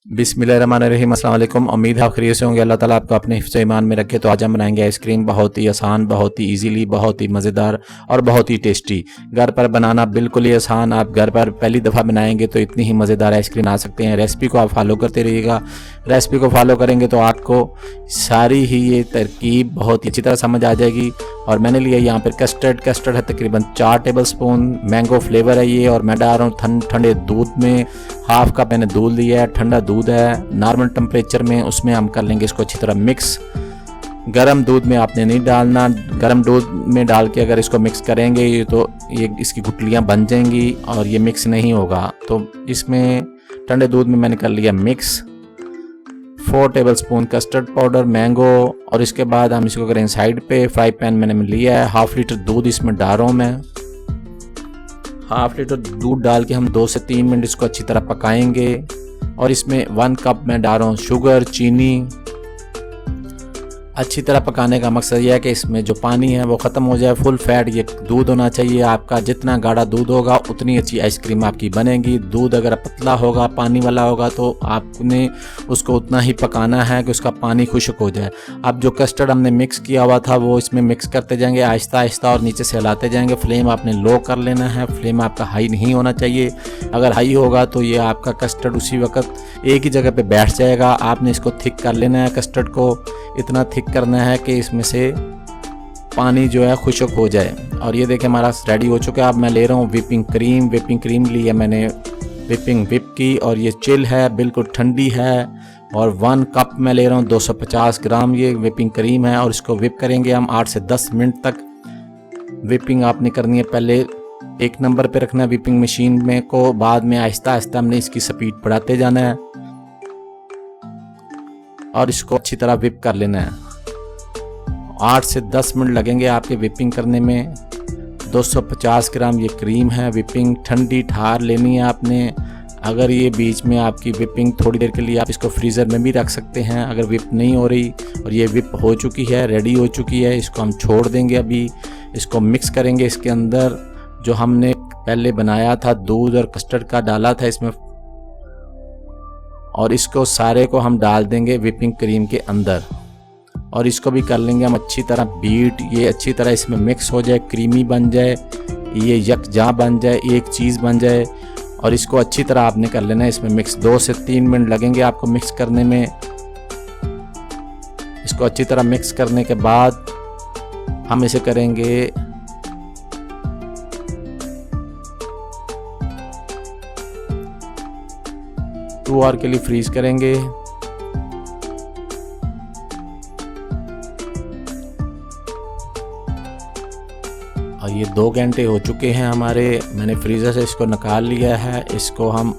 बिस्मिल्लाहिर्रहमानिर्रहीम। अस्सलाम वालेकुम। उम्मीद है आप खैरियत से होंगे। अल्लाह ताला आपको अपने हिफ्ज़ ईमान में रखे। तो आज हम बनाएंगे आइसक्रीम, बहुत ही आसान, बहुत ही इजीली, बहुत ही मज़ेदार और बहुत ही टेस्टी। घर पर बनाना बिल्कुल ही आसान। आप घर पर पहली दफ़ा बनाएंगे तो इतनी ही मज़ेदार आइसक्रीम आ सकते हैं। रेसिपी को आप फॉलो करते रहिएगा। रेसिपी को फॉलो करेंगे तो आपको सारी ही ये तरकीब बहुत ही अच्छी तरह समझ आ जाएगी। और मैंने लिया यहाँ पर कस्टर्ड है तकरीबन 4 टेबल स्पून। मैंगो फ्लेवर है ये, और मैं डाल रहा हूँ ठंडे दूध में। हाफ कप मैंने दूध लिया है, ठंडा दूध है नॉर्मल टेम्परेचर में। उसमें हम कर लेंगे इसको अच्छी तरह मिक्स। गरम दूध में आपने नहीं डालना। गरम दूध में डाल के अगर इसको मिक्स करेंगे तो ये इसकी गुठलियाँ बन जाएंगी और ये मिक्स नहीं होगा। तो इसमें ठंडे दूध में मैंने कर लिया mix. 4 table spoon custard powder, mango, और इसके बाद हम इसको करेंगे साइड पे। फ्राई पैन मैंने लिया है। हाफ लीटर दूध इसमें डाल रहा हूँ मैं। हाफ लीटर दूध डाल के हम 2 से 3 मिनट इसको अच्छी तरह पकाएंगे। और इसमें 1 कप मैं डाल रहा हूँ शुगर, चीनी। अच्छी तरह पकाने का मकसद यह है कि इसमें जो पानी है वो ख़त्म हो जाए। फुल फैट ये दूध होना चाहिए आपका। जितना गाढ़ा दूध होगा उतनी अच्छी आइसक्रीम आपकी बनेगी। दूध अगर पतला होगा, पानी वाला होगा, तो आपने उसको उतना ही पकाना है कि उसका पानी खुश्क हो जाए। अब जो कस्टर्ड हमने मिक्स किया हुआ था वो इसमें मिक्स करते जाएंगे आहिस्ता आहिस्ता, और नीचे से हिलाते जाएंगे। फ्लेम आपने लो कर लेना है। फ्लेम आपका हाई नहीं होना चाहिए। अगर हाई होगा तो ये आपका कस्टर्ड उसी वक्त एक ही जगह पे बैठ जाएगा। आपने इसको थिक कर लेना है। कस्टर्ड को इतना थिक करना है कि इसमें से पानी जो है खुश्क हो जाए। और ये देखें हमारा रेडी हो चुका है। अब मैं ले रहा हूँ व्हिपिंग क्रीम। व्हिपिंग क्रीम ली है मैंने, व्हिपिंग व्हिप की, और ये चिल है, बिल्कुल ठंडी है। और 1 कप मैं ले रहा हूँ 250 ग्राम ये व्हिपिंग क्रीम है। और इसको व्हिप करेंगे हम 8 से 10 मिनट तक। व्हिपिंग आपने करनी है, पहले 1 नंबर पे रखना है व्हिपिंग मशीन में को, बाद में आहिस्ता आहिस्ता हमने इसकी स्पीड बढ़ाते जाना है और इसको अच्छी तरह व्हिप कर लेना है। 8 से 10 मिनट लगेंगे आपके व्हिपिंग करने में। 250 ग्राम ये क्रीम है। व्हिपिंग ठंडी ठार लेनी है आपने। अगर ये बीच में आपकी व्हिपिंग थोड़ी देर के लिए आप इसको फ्रीज़र में भी रख सकते हैं अगर व्हिप नहीं हो रही। और ये व्हिप हो चुकी है, रेडी हो चुकी है। इसको हम छोड़ देंगे। अभी इसको मिक्स करेंगे इसके अंदर जो हमने पहले बनाया था, दूध और कस्टर्ड का डाला था इसमें, और इसको सारे को हम डाल देंगे व्हिपिंग क्रीम के अंदर। और इसको भी कर लेंगे हम अच्छी तरह बीट। ये अच्छी तरह इसमें मिक्स हो जाए, क्रीमी बन जाए, ये यकजा बन जाए, एक चीज़ बन जाए। और इसको अच्छी तरह आपने कर लेना है इसमें मिक्स। 2 से 3 मिनट लगेंगे आपको मिक्स करने में। इसको अच्छी तरह मिक्स करने के बाद हम इसे करेंगे 2 आवर के लिए फ्रीज करेंगे। और ये 2 घंटे हो चुके हैं हमारे। मैंने फ्रीज़र से इसको निकाल लिया है। इसको हम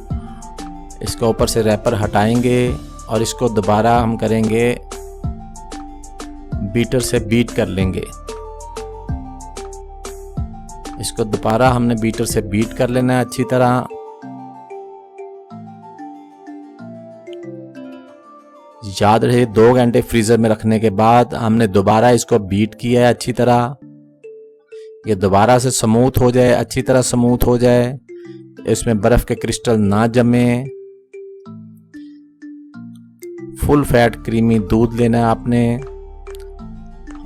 इसको ऊपर से रैपर हटाएंगे और इसको दोबारा हम करेंगे बीटर से बीट कर लेंगे। इसको दोबारा हमने बीटर से बीट कर लेना है अच्छी तरह। याद रहे 2 घंटे फ्रीज़र में रखने के बाद हमने दोबारा इसको बीट किया है अच्छी तरह। ये दोबारा से स्मूथ हो जाए, अच्छी तरह स्मूथ हो जाए, इसमें बर्फ़ के क्रिस्टल ना जमे। फुल फैट क्रीमी दूध लेना है आपने।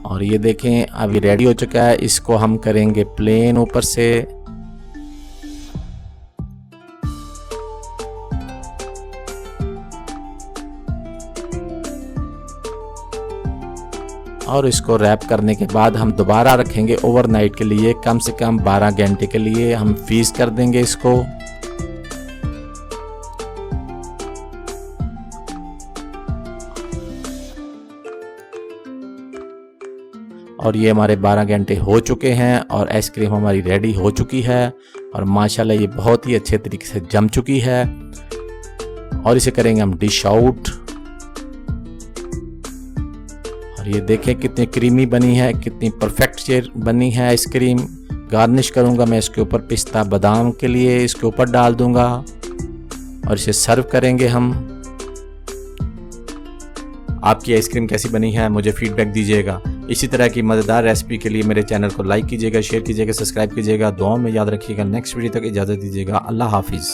और ये देखें अब ये रेडी हो चुका है। इसको हम करेंगे प्लेन ऊपर से। और इसको रैप करने के बाद हम दोबारा रखेंगे ओवरनाइट के लिए, कम से कम 12 घंटे के लिए हम फ्रीज कर देंगे इसको। और ये हमारे 12 घंटे हो चुके हैं और आइसक्रीम हमारी रेडी हो चुकी है। और माशाल्लाह ये बहुत ही अच्छे तरीके से जम चुकी है। और इसे करेंगे हम डिश आउट। और ये देखें कितनी क्रीमी बनी है, कितनी परफेक्ट शेप बनी है आइसक्रीम। गार्निश करूंगा मैं इसके ऊपर पिस्ता बादाम के लिए, इसके ऊपर डाल दूंगा और इसे सर्व करेंगे हम। आपकी आइसक्रीम कैसी बनी है मुझे फीडबैक दीजिएगा। इसी तरह की मज़ेदार रेसिपी के लिए मेरे चैनल को लाइक कीजिएगा, शेयर कीजिएगा, सब्सक्राइब कीजिएगा। दुआओं में याद रखिएगा। नेक्स्ट वीडियो तक इजाज़त दीजिएगा। अल्लाह हाफिज़।